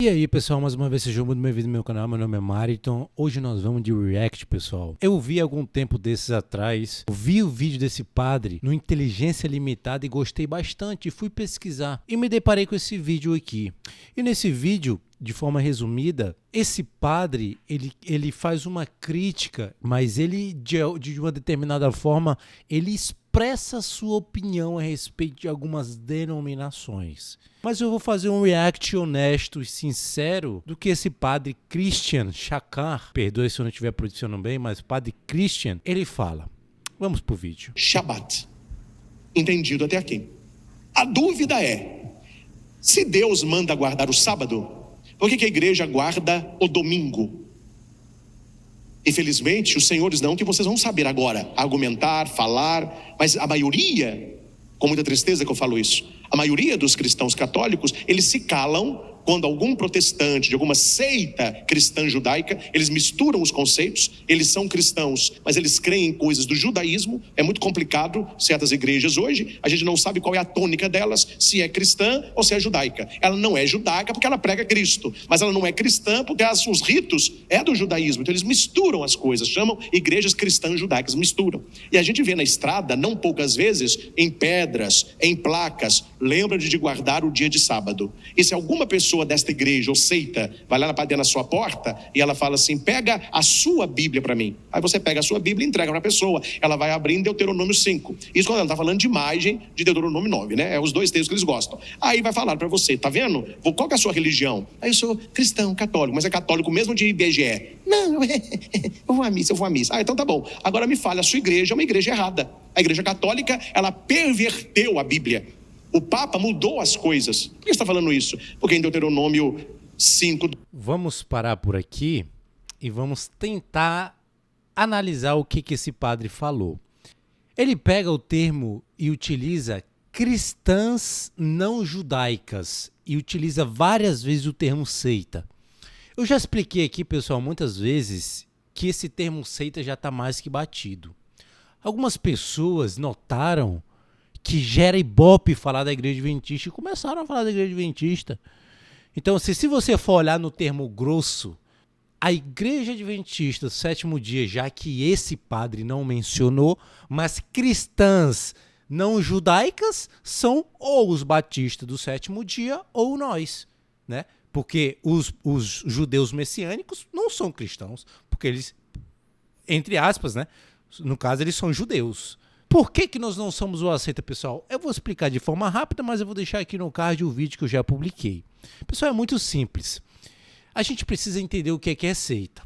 E aí pessoal, mais uma vez sejam muito bem-vindos ao meu canal, meu nome é Mariton. Hoje nós vamos de React, pessoal. Eu vi algum tempo desses atrás, vi o vídeo desse padre no Inteligência Limitada e gostei bastante, fui pesquisar e me deparei com esse vídeo aqui. E nesse vídeo, de forma resumida, esse padre, ele faz uma crítica, mas ele, de uma determinada forma, ele expressa sua opinião a respeito de algumas denominações. Mas eu vou fazer um react honesto e sincero do que esse padre Christian Chakar, perdoe se eu não estiver pronunciando bem, mas o padre Christian, ele fala. Vamos pro vídeo. Shabat. Entendido até aqui. A dúvida é, se Deus manda guardar o sábado, por que a igreja guarda o domingo? Infelizmente, os senhores não, que vocês vão saber agora, argumentar, falar, mas a maioria, com muita tristeza que eu falo isso, a maioria dos cristãos católicos, eles se calam quando algum protestante de alguma seita cristã judaica, eles misturam os conceitos, eles são cristãos, mas eles creem em coisas do judaísmo. É muito complicado, certas igrejas hoje, a gente não sabe qual é a tônica delas, se é cristã ou se é judaica. Ela não é judaica porque ela prega Cristo, mas ela não é cristã porque os ritos é do judaísmo. Então eles misturam as coisas, chamam igrejas cristãs judaicas, misturam. E a gente vê na estrada, não poucas vezes, em pedras, em placas, lembra de guardar o dia de sábado. E se alguma pessoa desta igreja ou seita vai lá na sua porta e ela fala assim, pega a sua Bíblia para mim. Aí você pega a sua Bíblia e entrega para a pessoa. Ela vai abrir em Deuteronômio 5. Isso quando ela está falando de imagem de Deuteronômio 9, né? É os dois textos que eles gostam. Aí vai falar para você, tá vendo? Qual que é a sua religião? Aí eu sou cristão, católico, mas é católico mesmo de IBGE. Não, eu vou à missa. Ah, então tá bom. Agora me fale, a sua igreja é uma igreja errada. A igreja católica, ela perverteu a Bíblia. O Papa mudou as coisas. Por que você está falando isso? Porque em Deuteronômio 5... Vamos parar por aqui e vamos tentar analisar o que esse padre falou. Ele pega o termo e utiliza cristãs não judaicas e utiliza várias vezes o termo seita. Eu já expliquei aqui, pessoal, muitas vezes que esse termo seita já está mais que batido. Algumas pessoas notaram que gera ibope falar da igreja adventista e começaram a falar da igreja adventista. Então, se você for olhar no termo grosso, a igreja adventista do sétimo dia, já que esse padre não mencionou, mas cristãs não judaicas são ou os batistas do sétimo dia ou nós, né? Porque os judeus messiânicos não são cristãos, porque eles, entre aspas, né? No caso, eles são judeus. Por que nós não somos o aceita, pessoal? Eu vou explicar de forma rápida, mas eu vou deixar aqui no card o vídeo que eu já publiquei. Pessoal, é muito simples. A gente precisa entender o que é seita.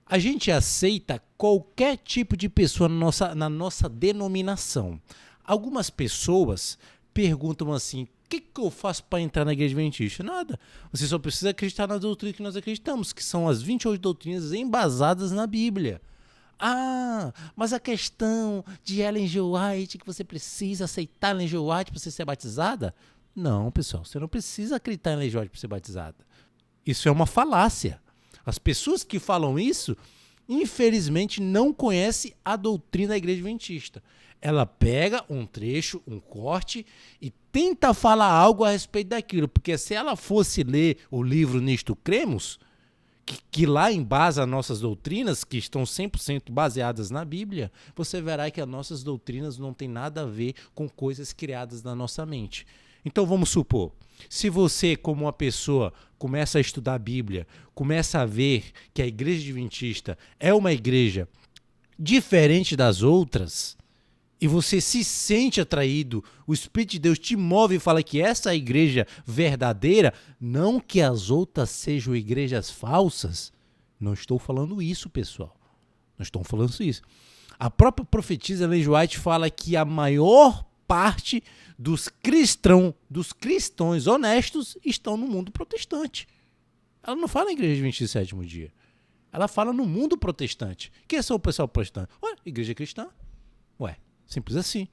A gente aceita qualquer tipo de pessoa na nossa denominação. Algumas pessoas perguntam assim, o que eu faço para entrar na igreja adventista? Nada. Você só precisa acreditar nas doutrinas que nós acreditamos, que são as 28 doutrinas embasadas na Bíblia. Ah, mas a questão de Ellen G. White, que você precisa aceitar Ellen G. White para você ser batizada? Não, pessoal, você não precisa acreditar em Ellen G. White para ser batizada. Isso é uma falácia. As pessoas que falam isso, infelizmente, não conhecem a doutrina da igreja adventista. Ela pega um trecho, um corte e tenta falar algo a respeito daquilo, porque se ela fosse ler o livro Nisto Cremos, que lá embasa nossas doutrinas, que estão 100% baseadas na Bíblia, você verá que as nossas doutrinas não têm nada a ver com coisas criadas na nossa mente. Então vamos supor, se você como uma pessoa começa a estudar a Bíblia, começa a ver que a igreja adventista é uma igreja diferente das outras, e você se sente atraído, o Espírito de Deus te move e fala que essa é a igreja verdadeira, não que as outras sejam igrejas falsas. Não estou falando isso, pessoal. Não estou falando isso. A própria profetisa Ellen G. White fala que a maior parte dos cristãos honestos estão no mundo protestante. Ela não fala em igreja 27º dia. Ela fala no mundo protestante. Quem são o pessoal protestante? Ué, igreja cristã. Ué. Simples assim.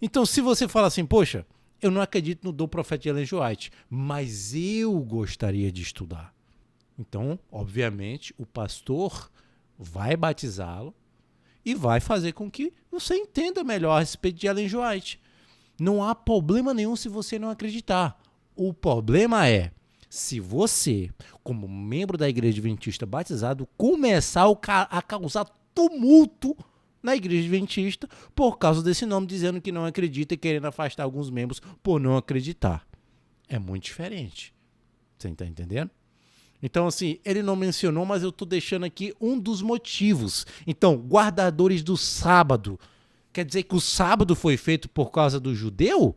Então, se você fala assim, poxa, eu não acredito no dom profético de Ellen G. White, mas eu gostaria de estudar. Então, obviamente, o pastor vai batizá-lo e vai fazer com que você entenda melhor a respeito de Ellen G. White. Não há problema nenhum se você não acreditar. O problema é, Se você, como membro da Igreja Adventista batizado, começar a causar tumulto na Igreja Adventista por causa desse nome, dizendo que não acredita e querendo afastar alguns membros por não acreditar. É muito diferente. Você está entendendo? Então, assim, ele não mencionou, mas eu estou deixando aqui um dos motivos. Então, guardadores do sábado. Quer dizer que o sábado foi feito por causa do judeu?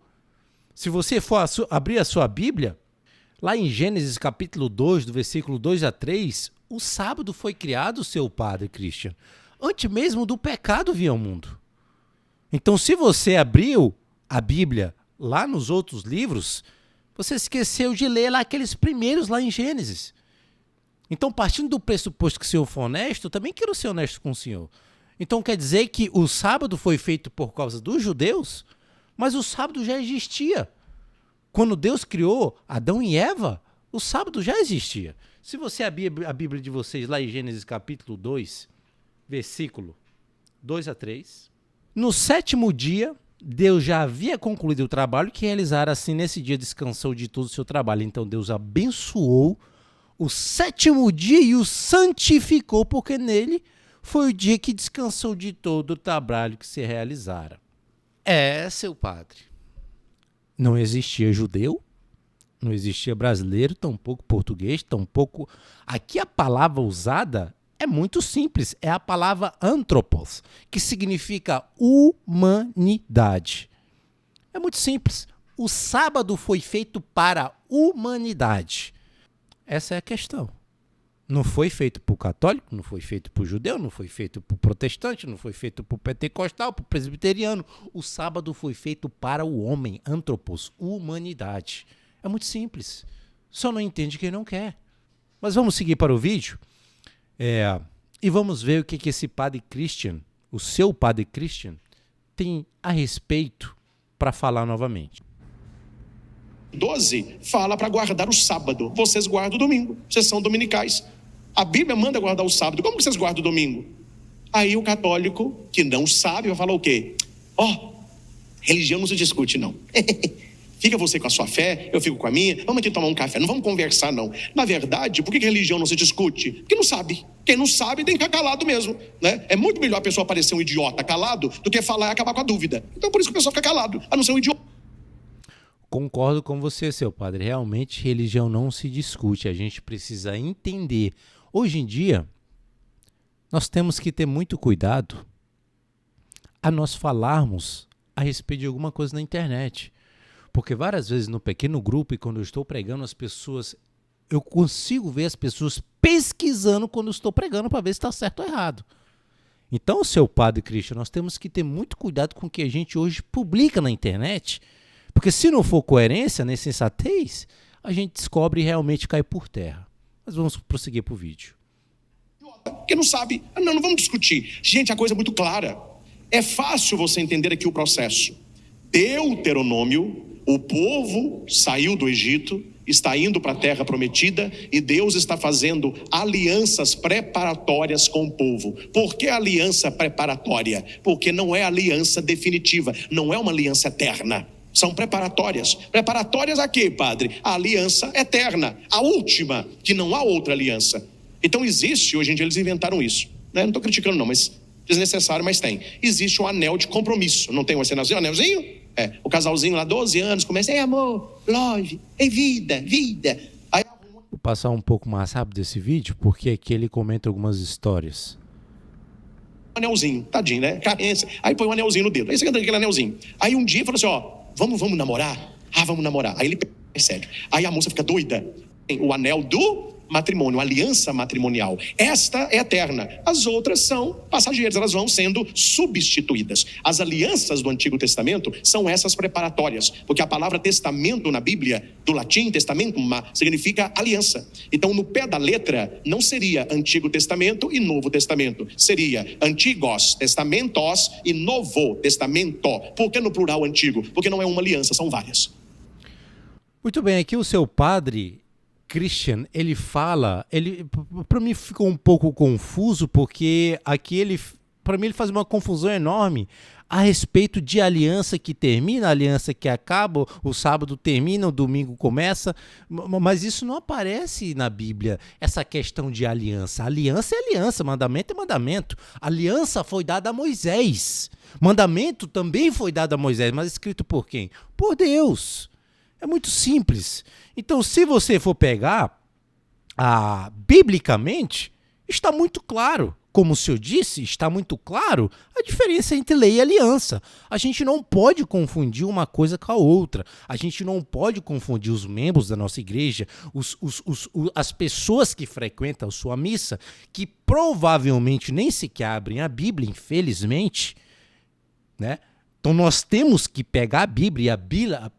Se você for abrir a sua Bíblia, lá em Gênesis capítulo 2, do versículo 2 a 3, o sábado foi criado, seu padre Christian, antes mesmo do pecado vir ao mundo. Então, se você abriu a Bíblia lá nos outros livros, você esqueceu de ler lá aqueles primeiros lá em Gênesis. Então, partindo do pressuposto que o senhor for honesto, eu também quero ser honesto com o senhor. Então, quer dizer que o sábado foi feito por causa dos judeus, mas o sábado já existia. Quando Deus criou Adão e Eva, o sábado já existia. Se você abrir a Bíblia de vocês lá em Gênesis capítulo 2, versículo 2 a 3, no 7º dia, Deus já havia concluído o trabalho que realizara, assim nesse dia descansou de todo o seu trabalho. Então Deus abençoou o 7º dia e o santificou, porque nele foi o dia que descansou de todo o trabalho que se realizara. Seu padre. Não existia judeu, não existia brasileiro, tampouco português, tampouco... Aqui a palavra usada é muito simples, é a palavra anthropos, que significa humanidade. É muito simples. O sábado foi feito para a humanidade. Essa é a questão. Não foi feito para o católico, não foi feito para o judeu, não foi feito para o protestante, não foi feito para o pentecostal, para o presbiteriano. O sábado foi feito para o homem, anthropos, humanidade. É muito simples. Só não entende quem não quer. Mas vamos seguir para o vídeo e vamos ver o que esse padre Christian, o seu padre Christian, tem a respeito para falar novamente. 12 fala para guardar o sábado. Vocês guardam o domingo. Vocês são dominicais. A Bíblia manda guardar o sábado. Como vocês guardam o domingo? Aí o católico, que não sabe, vai falar o quê? Religião não se discute, não. Fica você com a sua fé, eu fico com a minha. Vamos aqui tomar um café. Não vamos conversar, não. Na verdade, por que religião não se discute? Porque não sabe. Quem não sabe tem que ficar calado mesmo, né? É muito melhor a pessoa parecer um idiota calado do que falar e acabar com a dúvida. Então por isso que a pessoa fica calado, a não ser um idiota. Concordo com você, seu padre. Realmente, religião não se discute. A gente precisa entender. Hoje em dia, nós temos que ter muito cuidado a nós falarmos a respeito de alguma coisa na internet. Porque várias vezes no pequeno grupo e quando eu estou pregando, as pessoas... Eu consigo ver as pessoas pesquisando quando eu estou pregando para ver se está certo ou errado. Então, seu padre Christian, nós temos que ter muito cuidado com o que a gente hoje publica na internet. Porque se não for coerência, nem sensatez, a gente descobre e realmente cai por terra. Mas vamos prosseguir para o vídeo. Porque não sabe. Não vamos discutir. Gente, a coisa é muito clara. É fácil você entender aqui o processo. Deuteronômio, o povo saiu do Egito, está indo para a terra prometida e Deus está fazendo alianças preparatórias com o povo. Por que aliança preparatória? Porque não é aliança definitiva, não é uma aliança eterna. São preparatórias. Preparatórias a quê, padre? A aliança eterna, a última, que não há outra aliança. Então existe, hoje em dia eles inventaram isso, né? Não estou criticando não, mas desnecessário, mas tem. Existe um anel de compromisso, não tem um anelzinho? O casalzinho lá, 12 anos, começa, amor, love, vida. Aí... Vou passar um pouco mais rápido esse vídeo, porque aqui ele comenta algumas histórias. Anelzinho, tadinho, né? Carência. Aí põe um anelzinho no dedo, aí você entra aquele anelzinho. Aí um dia fala assim, vamos namorar? Vamos namorar. Aí ele percebe. Aí a moça fica doida. O anel do matrimônio, aliança matrimonial. Esta é eterna. As outras são passageiras, elas vão sendo substituídas. As alianças do Antigo Testamento são essas preparatórias, porque a palavra testamento na Bíblia, do latim testamento, significa aliança. Então, no pé da letra, não seria Antigo Testamento e Novo Testamento. Seria Antigos Testamentos e Novo Testamento. Por que no plural antigo? Porque não é uma aliança, são várias. Muito bem, aqui o seu padre Christian, ele fala, para mim ficou um pouco confuso, porque aqui ele para mim ele faz uma confusão enorme a respeito de aliança que termina, aliança que acaba, o sábado termina, o domingo começa, mas isso não aparece na Bíblia, essa questão de aliança. Aliança é aliança, mandamento é mandamento. Aliança foi dada a Moisés, mandamento também foi dado a Moisés, mas escrito por quem? Por Deus. É muito simples. Então, se você for pegar, biblicamente, está muito claro. Como o senhor disse, está muito claro a diferença entre lei e aliança. A gente não pode confundir uma coisa com a outra. A gente não pode confundir os membros da nossa igreja, as pessoas que frequentam a sua missa, que provavelmente nem sequer abrem a Bíblia, infelizmente, né? Então nós temos que pegar a Bíblia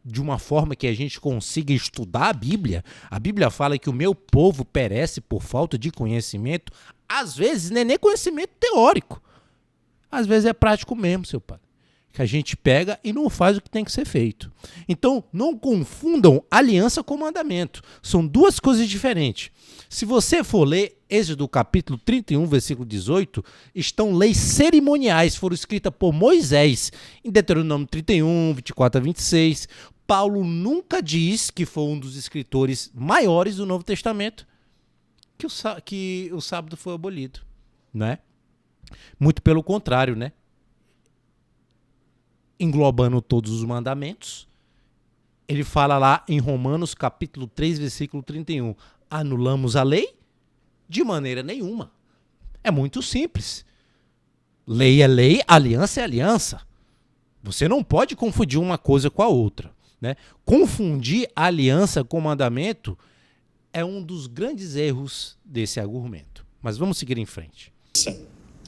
de uma forma que a gente consiga estudar a Bíblia. A Bíblia fala que o meu povo perece por falta de conhecimento. Às vezes não é nem conhecimento teórico. Às vezes é prático mesmo, seu padre. Que a gente pega e não faz o que tem que ser feito. Então não confundam aliança com mandamento. São duas coisas diferentes. Se você for ler Êxodo capítulo 31, versículo 18, estão leis cerimoniais, foram escritas por Moisés, em Deuteronômio 31, 24 a 26. Paulo nunca diz que foi um dos escritores maiores do Novo Testamento que o sábado foi abolido, né? Muito pelo contrário, né? Englobando todos os mandamentos, ele fala lá em Romanos capítulo 3, versículo 31, anulamos a lei? De maneira nenhuma. É muito simples. Lei é lei, aliança é aliança. Você não pode confundir uma coisa com a outra, né? Confundir aliança com mandamento é um dos grandes erros desse argumento. Mas vamos seguir em frente.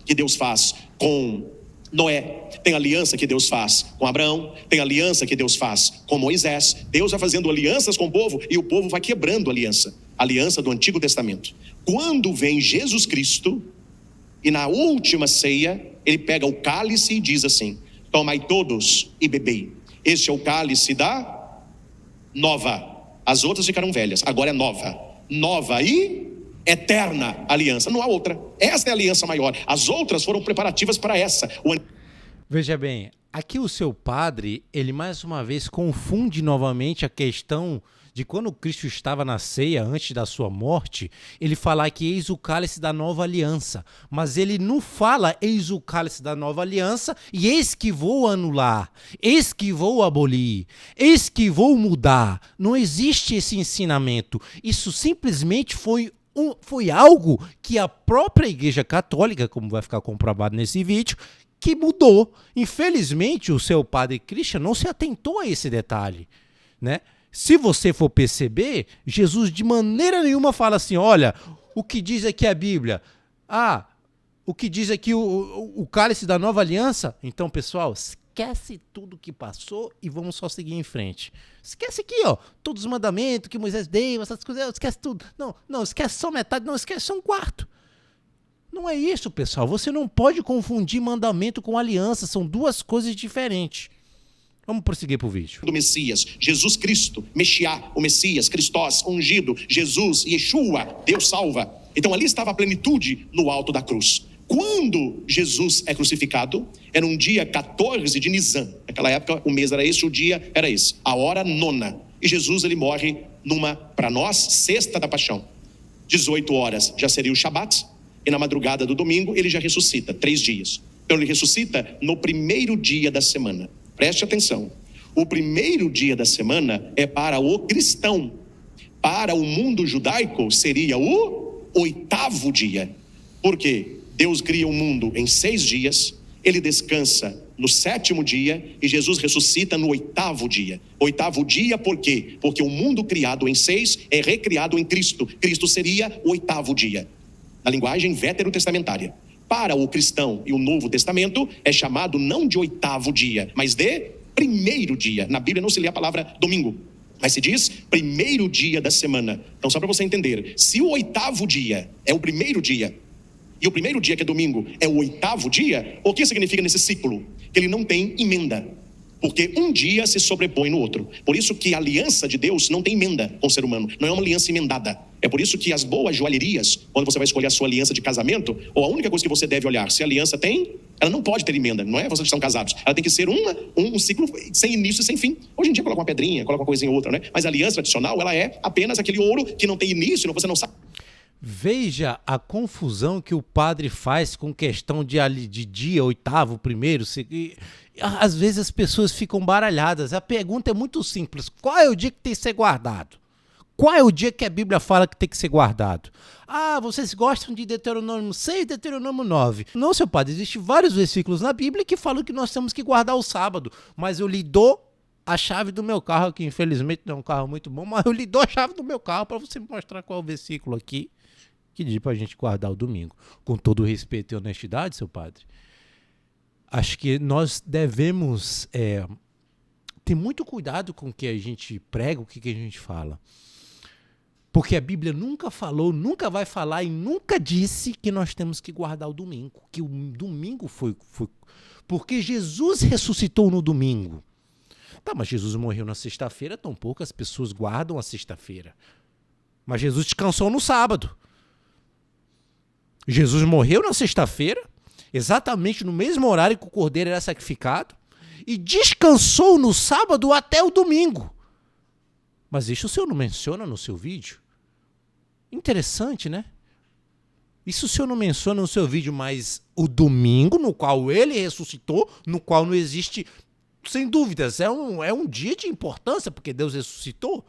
Que Deus faz com Noé, tem aliança que Deus faz com Abraão, tem aliança que Deus faz com Moisés. Deus vai fazendo alianças com o povo e o povo vai quebrando aliança do Antigo Testamento. Quando vem Jesus Cristo e na última ceia ele pega o cálice e diz assim: tomai todos e bebei, este é o cálice da nova. As outras ficaram velhas, agora é nova e eterna aliança, não há outra. Esta é a aliança maior, as outras foram preparativas para essa. Veja bem, aqui o seu padre, ele mais uma vez confunde novamente a questão de quando Cristo estava na ceia, antes da sua morte, ele fala que eis o cálice da nova aliança, mas ele não fala eis o cálice da nova aliança e eis que vou anular, eis que vou abolir, eis que vou mudar. Não existe esse ensinamento. Isso simplesmente foi algo que a própria Igreja Católica, como vai ficar comprovado nesse vídeo, que mudou. Infelizmente, o seu padre Christian não se atentou a esse detalhe, né? Se você for perceber, Jesus de maneira nenhuma fala assim, olha, o que diz aqui a Bíblia? O que diz aqui o cálice da nova aliança? Então, pessoal, esquece tudo que passou e vamos só seguir em frente. Esquece aqui, ó, todos os mandamentos que Moisés deu, essas coisas, esquece tudo. Não, esquece só metade, não, esquece só um quarto. Não é isso, pessoal. Você não pode confundir mandamento com aliança, são duas coisas diferentes. Vamos prosseguir para o vídeo. Do Messias, Jesus Cristo, Mexiá, o Messias, Cristós, ungido, Jesus, Yeshua, Deus salva. Então ali estava a plenitude no alto da cruz. Quando Jesus é crucificado, era um dia 14 de Nisan. Naquela época o mês era esse, o dia era esse, a hora 9. E Jesus ele morre numa, para nós, sexta da paixão. 18 horas já seria o Shabat, e na madrugada do domingo ele já ressuscita, 3 dias. Então ele ressuscita no primeiro dia da semana. Preste atenção, o primeiro dia da semana é para o cristão. Para o mundo judaico seria o 8º dia. Por quê? Deus cria o mundo em 6 dias, ele descansa no 7º dia e Jesus ressuscita no 8º dia. 8º dia por quê? Porque o mundo criado em 6 é recriado em Cristo. Cristo seria o 8º dia, na linguagem veterotestamentária. Para o cristão e o Novo Testamento é chamado não de 8º dia, mas de primeiro dia. Na Bíblia não se lê a palavra domingo, mas se diz primeiro dia da semana. Então só para você entender, se o 8º dia é o primeiro dia, e o primeiro dia que é domingo é o 8º dia, o que significa nesse ciclo? Que ele não tem emenda. Porque um dia se sobrepõe no outro. Por isso que a aliança de Deus não tem emenda com o ser humano. Não é uma aliança emendada. É por isso que as boas joalherias, quando você vai escolher a sua aliança de casamento, ou a única coisa que você deve olhar, se a aliança tem, ela não pode ter emenda. Não é vocês que estão casados. Ela tem que ser um ciclo sem início e sem fim. Hoje em dia coloca uma pedrinha, coloca uma coisinha ou outra, né? Mas a aliança tradicional, ela é apenas aquele ouro que não tem início, você não sabe. Veja a confusão que o padre faz com questão de dia, oitavo, primeiro, às vezes as pessoas ficam baralhadas. A pergunta é muito simples: qual é o dia que tem que ser guardado? Qual é o dia que a Bíblia fala que tem que ser guardado? Ah, vocês gostam de Deuteronômio 6, Deuteronômio 9. Não, seu padre, existem vários versículos na Bíblia que falam que nós temos que guardar o sábado, mas eu lhe dou a chave do meu carro, que infelizmente não é um carro muito bom, mas eu lhe dou a chave do meu carro para você me mostrar qual é o versículo aqui que diz para a gente guardar o domingo. Com todo o respeito e honestidade, seu padre, acho que nós devemos ter muito cuidado com o que a gente prega, o que a gente fala. Porque a Bíblia nunca falou, nunca vai falar e nunca disse que nós temos que guardar o domingo. Que o domingo foi... Porque Jesus ressuscitou no domingo. Tá, mas Jesus morreu na sexta-feira, tão poucas pessoas guardam a sexta-feira. Mas Jesus descansou no sábado. Jesus morreu na sexta-feira, exatamente no mesmo horário que o cordeiro era sacrificado, e descansou no sábado até o domingo. Mas isso o senhor não menciona no seu vídeo? Interessante, né? Isso o senhor não menciona no seu vídeo, mas o domingo, no qual ele ressuscitou, no qual não existe, sem dúvidas, é um dia de importância, porque Deus ressuscitou.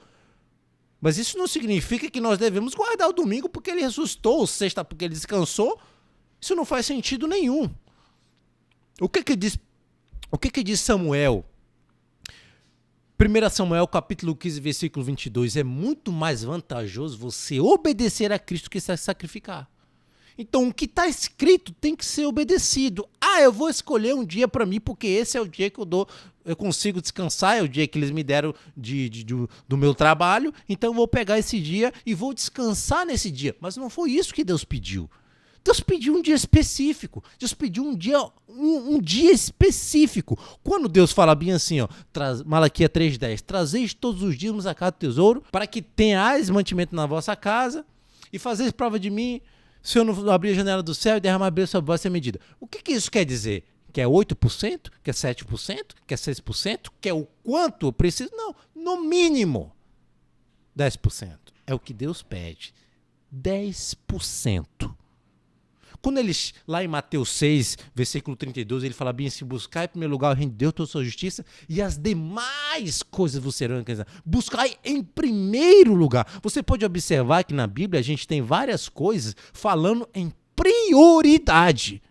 Mas isso não significa que nós devemos guardar o domingo porque ele ressuscitou, ou sexta porque ele descansou. Isso não faz sentido nenhum. O que diz Samuel? 1 Samuel capítulo 15, versículo 22. É muito mais vantajoso você obedecer a Cristo que se sacrificar. Então, o que está escrito tem que ser obedecido. Ah, eu vou escolher um dia para mim, porque esse é o dia que eu consigo descansar, é o dia que eles me deram do meu trabalho, então eu vou pegar esse dia e vou descansar nesse dia. Mas não foi isso que Deus pediu. Deus pediu um dia específico. Deus pediu um dia específico. Quando Deus fala bem assim, ó, Malaquias 3,10, trazeis todos os dias a casa do tesouro, para que tenhais mantimento na vossa casa, e fazeis prova de mim, se eu não abrir a janela do céu e derramar a bênção sobre vossa medida. O que isso quer dizer? Quer 8%? Quer 7%? Quer 6%? Quer o quanto eu preciso? Não, no mínimo 10%. É o que Deus pede. 10%. Quando eles, lá em Mateus 6, versículo 32, ele fala bem assim: buscai em primeiro lugar o reino de Deus, toda a sua justiça, e as demais coisas vos serão acrescentadas. Buscai em primeiro lugar. Você pode observar que na Bíblia a gente tem várias coisas falando em prioridade.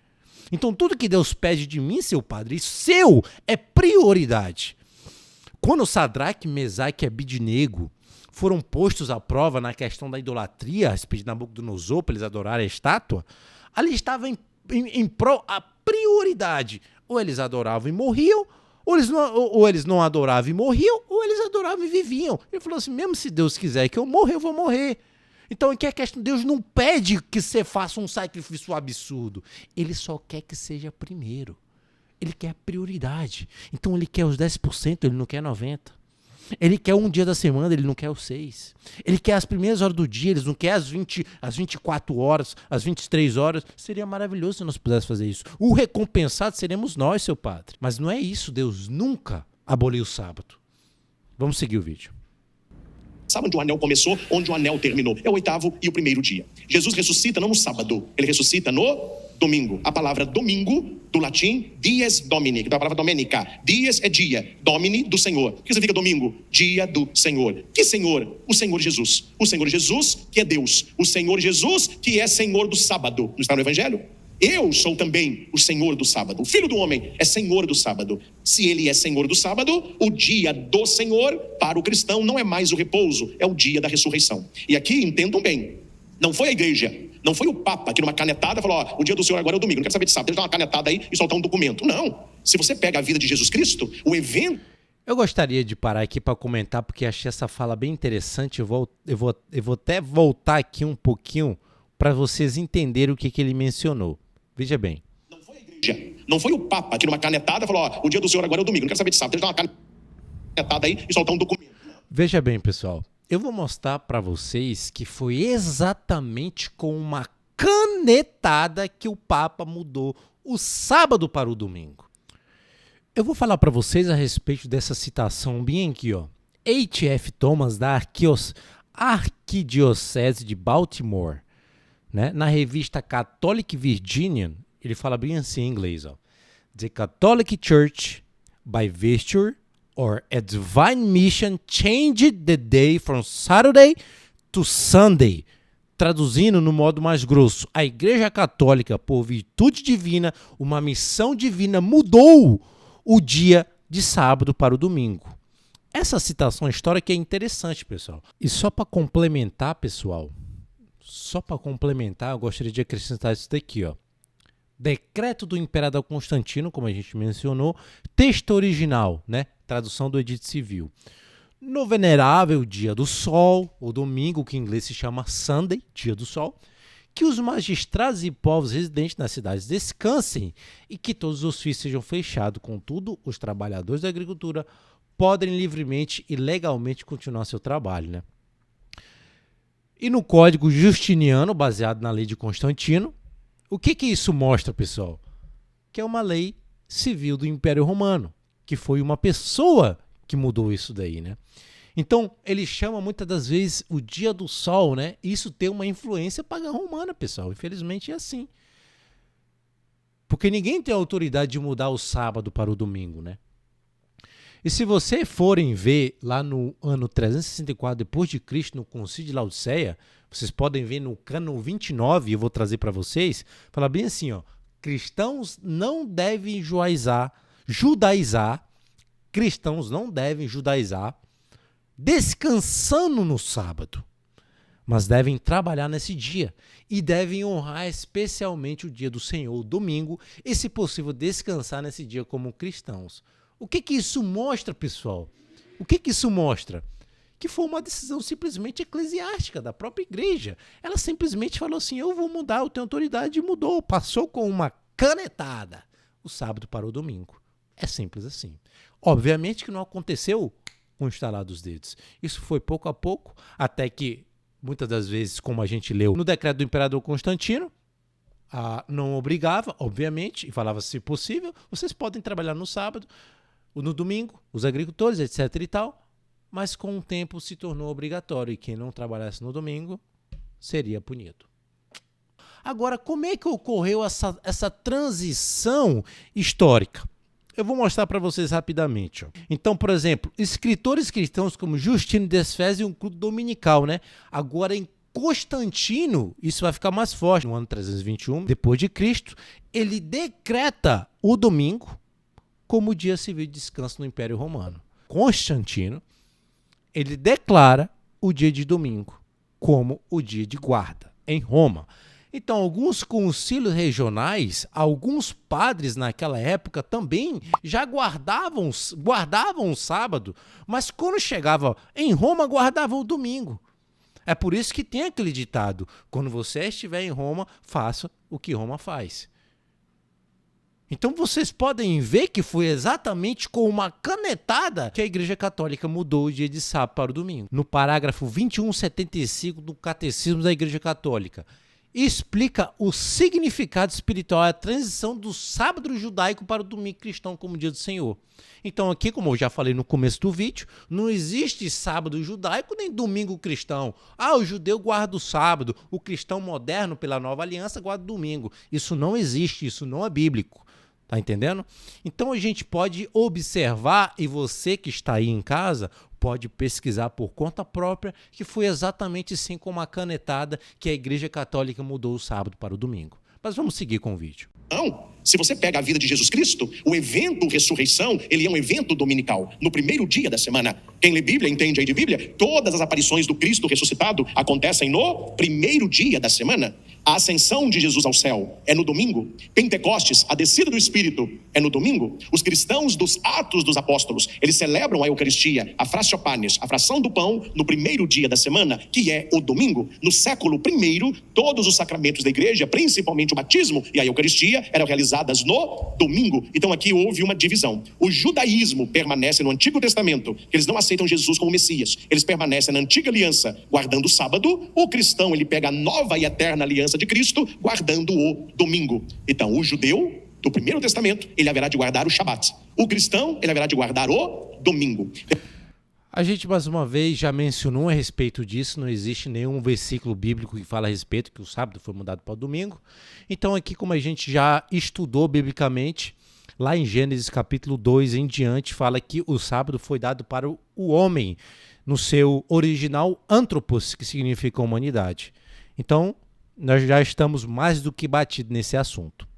Então tudo que Deus pede de mim, seu padre, seu é prioridade. Quando Sadraque, Mesaque e Abidnego foram postos à prova na questão da idolatria, a respeito de Nabucodonosor, para eles adorarem a estátua, ali estava em prol a prioridade. Ou eles adoravam e morriam, ou eles não adoravam e morriam, ou eles adoravam e viviam. Ele falou assim: mesmo se Deus quiser que eu morra, eu vou morrer. Então, aqui a questão, Deus não pede que você faça um sacrifício absurdo. Ele só quer que seja primeiro. Ele quer prioridade. Então, ele quer os 10%, ele não quer 90%. Ele quer um dia da semana, ele não quer os 6. Ele quer as primeiras horas do dia, ele não quer as 24 horas, as 23 horas. Seria maravilhoso se nós pudéssemos fazer isso. O recompensado seremos nós, seu padre. Mas não é isso, Deus nunca aboliu o sábado. Vamos seguir o vídeo. Sabe onde o anel começou, onde o anel terminou? É o oitavo e o primeiro dia. Jesus ressuscita não no sábado, ele ressuscita no domingo. A palavra domingo, do latim, dies domini, que é a palavra domenica. Dies é dia, domini do Senhor. O que significa domingo? Dia do Senhor. Que Senhor? O Senhor Jesus. O Senhor Jesus, que é Deus. O Senhor Jesus, que é Senhor do sábado. Não está no Evangelho? Eu sou também o Senhor do sábado. O Filho do Homem é Senhor do sábado. Se ele é Senhor do sábado, o dia do Senhor, para o cristão, não é mais o repouso, é o dia da ressurreição. E aqui, entendam bem, não foi a igreja, não foi o Papa que numa canetada falou: ó, o dia do Senhor agora é o domingo, não quero saber de sábado, deixa eu dar uma canetada aí e soltar um documento. Não. Se você pega a vida de Jesus Cristo, o evento... Eu gostaria de parar aqui para comentar, porque achei essa fala bem interessante. Eu vou até voltar aqui um pouquinho para vocês entenderem o que ele mencionou. Veja bem. Não foi a igreja, Não foi o Papa que numa canetada falou, ó, o dia do Senhor agora é o domingo, não quero saber de sábado, deixa eu dar uma canetada aí e soltar um documento. Veja bem, pessoal, eu vou mostrar para vocês que foi exatamente com uma canetada que o Papa mudou o sábado para o domingo. Eu vou falar para vocês a respeito dessa citação bem aqui, ó. H.F. Thomas, da Arquidiocese de Baltimore, né? Na revista Catholic Virginian, ele fala bem assim em inglês, ó. The Catholic Church, by virtue or a divine mission, changed the day from Saturday to Sunday. Traduzindo no modo mais grosso, a Igreja Católica, por virtude divina, uma missão divina, mudou o dia de sábado para o domingo. Essa citação histórica é interessante, pessoal. E só para complementar, pessoal, eu gostaria de acrescentar isso daqui, ó. Decreto do Imperador Constantino, como a gente mencionou, texto original, né? Tradução do Edito Civil. No venerável dia do sol, ou domingo, que em inglês se chama Sunday, dia do sol, que os magistrados e povos residentes nas cidades descansem e que todos os ofícios sejam fechados. Contudo, os trabalhadores da agricultura podem livremente e legalmente continuar seu trabalho, né? E no Código Justiniano, baseado na lei de Constantino, o que isso mostra, pessoal? Que é uma lei civil do Império Romano, que foi uma pessoa que mudou isso daí, né? Então, ele chama muitas das vezes o dia do sol, né? Isso tem uma influência pagã romana, pessoal. Infelizmente é assim. Porque ninguém tem a autoridade de mudar o sábado para o domingo, né? E se vocês forem ver lá no ano 364 depois de Cristo, no Concílio de Laodiceia, vocês podem ver no cânon 29, eu vou trazer para vocês, fala bem assim, ó, cristãos não devem judaizar, descansando no sábado, mas devem trabalhar nesse dia e devem honrar especialmente o dia do Senhor, o domingo, e se possível descansar nesse dia como cristãos. O que isso mostra, pessoal? O que isso mostra? Que foi uma decisão simplesmente eclesiástica da própria igreja. Ela simplesmente falou assim, eu vou mudar, eu tenho autoridade, e mudou. Passou com uma canetada o sábado para o domingo. É simples assim. Obviamente que não aconteceu com o estalar dos dedos. Isso foi pouco a pouco, até que, muitas das vezes, como a gente leu no decreto do Imperador Constantino, não obrigava, obviamente, e falava, se possível, vocês podem trabalhar no sábado, no domingo, os agricultores, etc. e tal, mas com o tempo se tornou obrigatório e quem não trabalhasse no domingo seria punido. Agora, como é que ocorreu essa transição histórica? Eu vou mostrar para vocês rapidamente. Ó. Então, por exemplo, escritores cristãos como Justino de Éfeso e um culto dominical, né? Agora em Constantino, isso vai ficar mais forte. No ano 321, depois de Cristo, ele decreta o domingo como dia civil de descanso no Império Romano. Constantino, ele declara o dia de domingo como o dia de guarda em Roma. Então, alguns concílios regionais, alguns padres naquela época também já guardavam o sábado, mas quando chegava em Roma, guardavam o domingo. É por isso que tem aquele ditado, quando você estiver em Roma, faça o que Roma faz. Então vocês podem ver que foi exatamente com uma canetada que a Igreja Católica mudou o dia de sábado para o domingo. No parágrafo 2175 do Catecismo da Igreja Católica, explica o significado espiritual e a transição do sábado judaico para o domingo cristão como dia do Senhor. Então aqui, como eu já falei no começo do vídeo, não existe sábado judaico nem domingo cristão. O judeu guarda o sábado, o cristão moderno pela nova aliança guarda o domingo. Isso não existe, isso não é bíblico. Tá entendendo? Então a gente pode observar, e você que está aí em casa pode pesquisar por conta própria, que foi exatamente assim com uma canetada que a Igreja Católica mudou o sábado para o domingo. Mas vamos seguir com o vídeo. Não, se você pega a vida de Jesus Cristo, o evento ressurreição, ele é um evento dominical, no primeiro dia da semana. Quem lê Bíblia, entende aí de Bíblia, todas as aparições do Cristo ressuscitado acontecem no primeiro dia da semana. A ascensão de Jesus ao céu é no domingo. Pentecostes, a descida do Espírito, é no domingo. Os cristãos dos Atos dos Apóstolos, eles celebram a Eucaristia, a fraciopanes, a fração do pão, no primeiro dia da semana, que é o domingo. No século I, todos os sacramentos da igreja, principalmente o batismo e a Eucaristia, eram realizadas no domingo. Então aqui houve uma divisão. O judaísmo permanece no Antigo Testamento, que eles não aceitam Jesus como Messias. Eles permanecem na Antiga Aliança, guardando o sábado. O cristão, ele pega a nova e eterna aliança de Cristo, guardando o domingo. Então, o judeu do Primeiro Testamento, ele haverá de guardar o Shabat. O cristão, ele haverá de guardar o domingo. A gente, mais uma vez, já mencionou a respeito disso. Não existe nenhum versículo bíblico que fala a respeito que o sábado foi mudado para o domingo. Então, aqui, como a gente já estudou biblicamente, lá em Gênesis capítulo 2 em diante, fala que o sábado foi dado para o homem, no seu original anthropos, que significa humanidade. Então, nós já estamos mais do que batidos nesse assunto.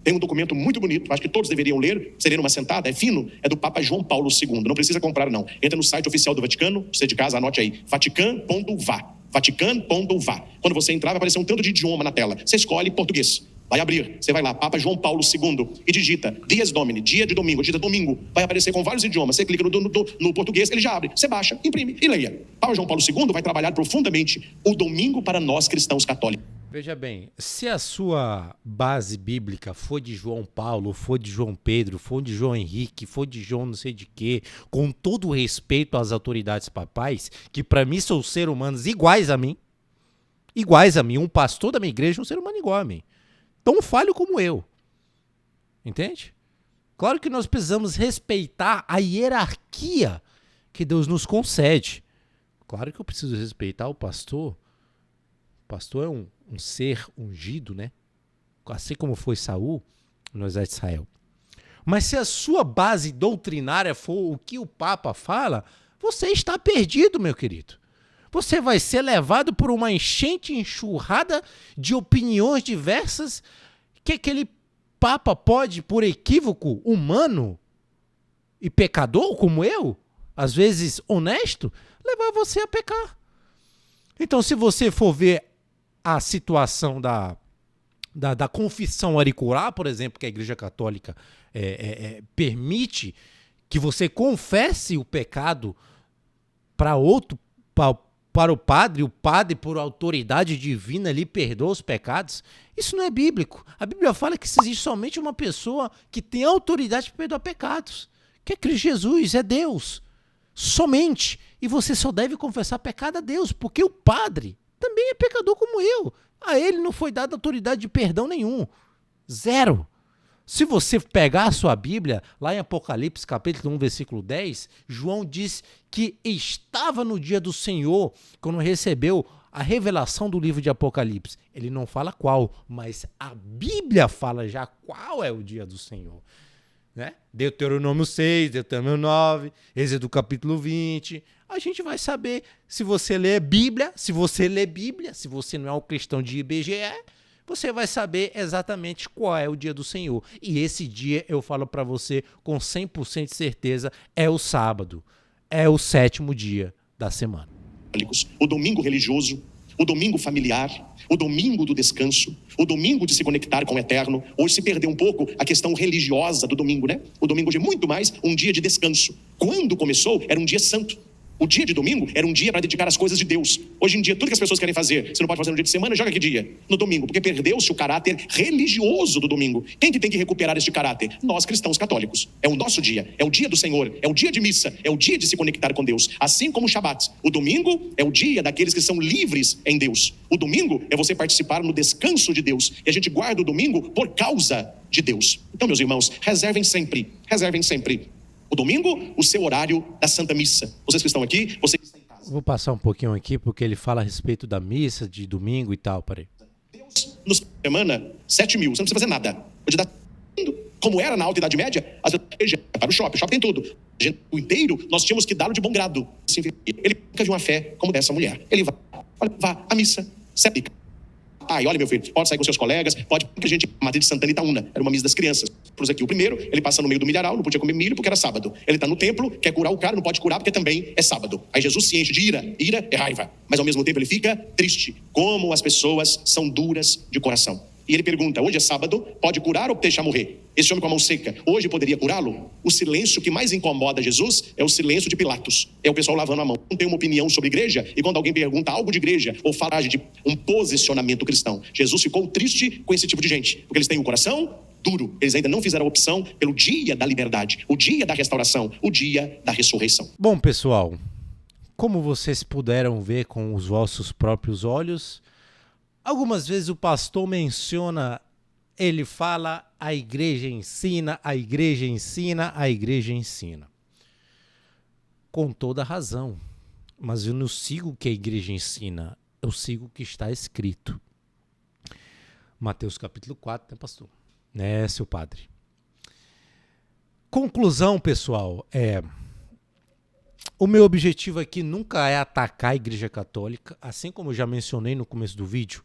Tem um documento muito bonito, acho que todos deveriam ler, seria numa sentada, é fino, é do Papa João Paulo II, não precisa comprar não. Entra no site oficial do Vaticano, você de casa, anote aí, vatican.va, vatican.va. Quando você entrar, vai aparecer um tanto de idioma na tela, você escolhe português. Vai abrir, você vai lá, Papa João Paulo II, e digita Dies Domini, dia de domingo, digita domingo, vai aparecer com vários idiomas, você clica no português, ele já abre, você baixa, imprime e leia. Papa João Paulo II vai trabalhar profundamente o domingo para nós cristãos católicos. Veja bem, se a sua base bíblica for de João Paulo, for de João Pedro, for de João Henrique, for de João não sei de quê, com todo o respeito às autoridades papais, que para mim são seres humanos iguais a mim, um pastor da minha igreja é um ser humano igual a mim, tão falho como eu, entende? Claro que nós precisamos respeitar a hierarquia que Deus nos concede. Claro que eu preciso respeitar o pastor. O pastor é um ser ungido, né? Assim como foi Saul no exército de Israel. Mas se a sua base doutrinária for o que o Papa fala, você está perdido, meu querido. Você vai ser levado por uma enxurrada de opiniões diversas que aquele Papa pode, por equívoco humano e pecador como eu, às vezes honesto, levar você a pecar. Então, se você for ver a situação da confissão auricular, por exemplo, que a Igreja Católica permite que você confesse o pecado para o padre por autoridade divina lhe perdoa os pecados, isso não é bíblico. A Bíblia fala que existe somente uma pessoa que tem autoridade para perdoar pecados, que é Cristo Jesus, é Deus, somente. E você só deve confessar pecado a Deus, porque o padre também é pecador como eu. A ele não foi dada autoridade de perdão nenhum. Zero. Se você pegar a sua Bíblia, lá em Apocalipse, capítulo 1, versículo 10, João diz que estava no dia do Senhor, quando recebeu a revelação do livro de Apocalipse. Ele não fala qual, mas a Bíblia fala já qual é o dia do Senhor. Né? Deuteronômio 6, Deuteronômio 9, Êxodo capítulo 20. A gente vai saber se você lê Bíblia, se você não é um cristão de IBGE, você vai saber exatamente qual é o dia do Senhor. E esse dia, eu falo para você com 100% de certeza, é o sábado. É o 7º dia da semana. O domingo religioso, o domingo familiar, o domingo do descanso, o domingo de se conectar com o eterno. Hoje se perdeu um pouco a questão religiosa do domingo, né? O domingo hoje é muito mais um dia de descanso. Quando começou, era um dia santo. O dia de domingo era um dia para dedicar às coisas de Deus. Hoje em dia, tudo que as pessoas querem fazer, você não pode fazer no dia de semana, joga que dia? No domingo, porque perdeu-se o caráter religioso do domingo. Quem que tem que recuperar este caráter? Nós, cristãos católicos. É o nosso dia, é o dia do Senhor, é o dia de missa, é o dia de se conectar com Deus. Assim como o Shabat. O domingo é o dia daqueles que são livres em Deus. O domingo é você participar no descanso de Deus. E a gente guarda o domingo por causa de Deus. Então, meus irmãos, reservem sempre o domingo, o seu horário da Santa Missa. Vocês que estão aqui, vocês que estão em casa. Vou passar um pouquinho aqui, porque ele fala a respeito da missa de domingo e tal, peraí. Deus nos semana 7 mil, você não precisa fazer nada. Pode dar como era na Alta Idade Média, às vezes para o shopping tem tudo. O inteiro, nós tínhamos que dá-lo de bom grado. Ele fica de uma fé como dessa mulher. Ele vai à missa, se aplica. pai, olha meu filho, pode sair com seus colegas, pode, porque a gente, Matriz de Santana Itaúna, era uma missa das crianças. Cruz aqui, o primeiro, ele passa no meio do milharal, não podia comer milho porque era sábado. Ele tá no templo, quer curar o cara, não pode curar porque também é sábado. Aí Jesus se enche de ira é raiva, mas ao mesmo tempo ele fica triste, como as pessoas são duras de coração. E ele pergunta, hoje é sábado, pode curar ou deixar morrer? Esse homem com a mão seca, hoje poderia curá-lo? O silêncio que mais incomoda Jesus é o silêncio de Pilatos. É o pessoal lavando a mão. Não tem uma opinião sobre igreja, e quando alguém pergunta algo de igreja, ou fala de um posicionamento cristão, Jesus ficou triste com esse tipo de gente, porque eles têm o coração duro. Eles ainda não fizeram a opção pelo dia da liberdade, o dia da restauração, o dia da ressurreição. Bom, pessoal, como vocês puderam ver com os vossos próprios olhos, algumas vezes o pastor menciona, ele fala, a igreja ensina, a igreja ensina, a igreja ensina. Com toda razão. Mas eu não sigo o que a igreja ensina, eu sigo o que está escrito. Mateus capítulo 4, né, pastor? Né, seu padre? Conclusão, pessoal, o meu objetivo aqui nunca é atacar a Igreja Católica, assim como eu já mencionei no começo do vídeo.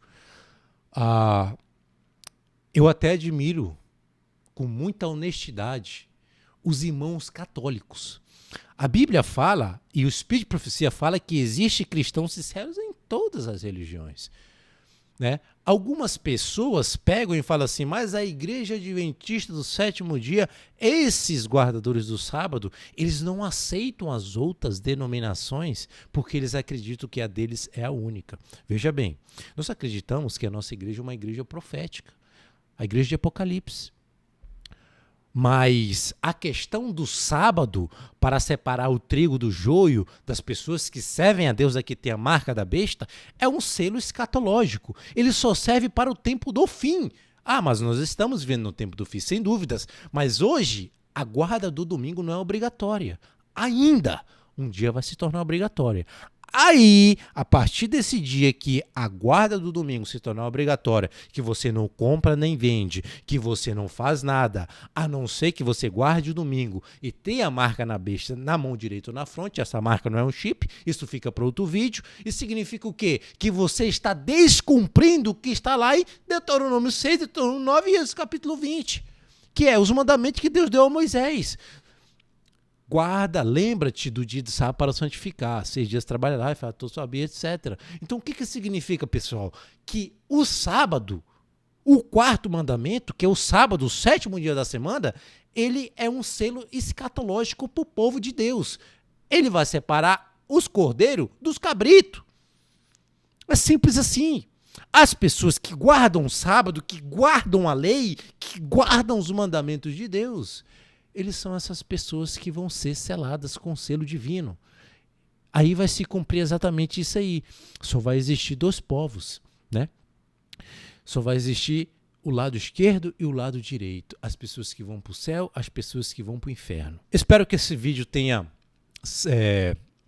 Eu até admiro, com muita honestidade, os irmãos católicos. A Bíblia fala, e o Espírito de Profecia fala, que existe cristãos sinceros em todas as religiões. Né? Algumas pessoas pegam e falam assim, mas a Igreja Adventista do Sétimo Dia, esses guardadores do sábado, eles não aceitam as outras denominações porque eles acreditam que a deles é a única. Veja bem, nós acreditamos que a nossa igreja é uma igreja profética, a igreja de Apocalipse. Mas a questão do sábado, para separar o trigo do joio das pessoas que servem a Deus, aqui tem a marca da besta, é um selo escatológico. Ele só serve para o tempo do fim. Mas nós estamos vivendo no tempo do fim, sem dúvidas. Mas hoje, a guarda do domingo não é obrigatória. Ainda. Um dia vai se tornar obrigatória. Aí, a partir desse dia que a guarda do domingo se tornar obrigatória, que você não compra nem vende, que você não faz nada, a não ser que você guarde o domingo e tenha a marca na besta na mão direita ou na fronte, essa marca não é um chip, isso fica para outro vídeo, isso significa o quê? Que você está descumprindo o que está lá em Deuteronômio 6, Deuteronômio 9 e capítulo 20, que é os mandamentos que Deus deu a Moisés. Guarda, lembra-te do dia de sábado para santificar. 6 dias trabalhará e fará toda a sua vida, etc. Então, o que significa, pessoal? Que o sábado, o quarto mandamento, que é o sábado, o sétimo dia da semana, ele é um selo escatológico para o povo de Deus. Ele vai separar os cordeiros dos cabritos. É simples assim. As pessoas que guardam o sábado, que guardam a lei, que guardam os mandamentos de Deus, eles são essas pessoas que vão ser seladas com o selo divino. Aí vai se cumprir exatamente isso aí. Só vai existir 2 povos, né? Só vai existir o lado esquerdo e o lado direito. As pessoas que vão para o céu, as pessoas que vão para o inferno. Espero que esse vídeo tenha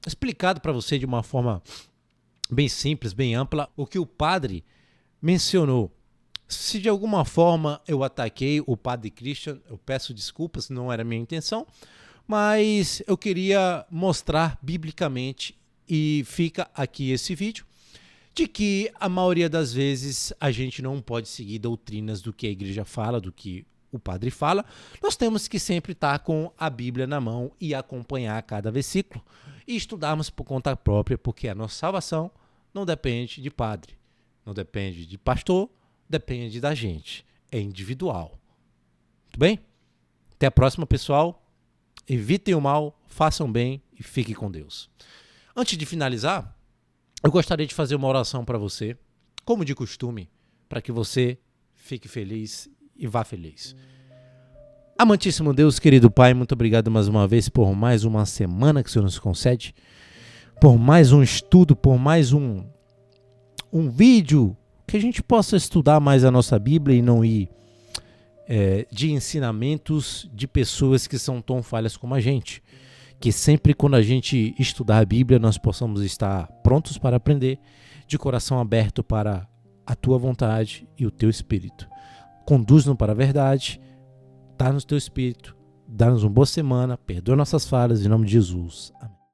explicado para você de uma forma bem simples, bem ampla, o que o padre mencionou. Se de alguma forma eu ataquei o padre Christian, eu peço desculpas, não era a minha intenção, mas eu queria mostrar biblicamente, e fica aqui esse vídeo, de que a maioria das vezes a gente não pode seguir doutrinas do que a igreja fala, do que o padre fala. Nós temos que sempre estar com a Bíblia na mão e acompanhar cada versículo e estudarmos por conta própria, porque a nossa salvação não depende de padre, não depende de pastor, depende da gente, é individual. Tudo bem? Até a próxima, pessoal. Evitem o mal, façam bem e fiquem com Deus. Antes de finalizar, eu gostaria de fazer uma oração para você, como de costume, para que você fique feliz e vá feliz. Amantíssimo Deus, querido Pai, muito obrigado mais uma vez por mais uma semana que o Senhor nos concede, por mais um estudo, por mais um vídeo, que a gente possa estudar mais a nossa Bíblia e não ir de ensinamentos de pessoas que são tão falhas como a gente. Que sempre quando a gente estudar a Bíblia, nós possamos estar prontos para aprender, de coração aberto para a Tua vontade e o Teu Espírito. Conduz-nos para a verdade, dá-nos Teu Espírito, dá-nos uma boa semana, perdoa nossas falhas, em nome de Jesus. Amém.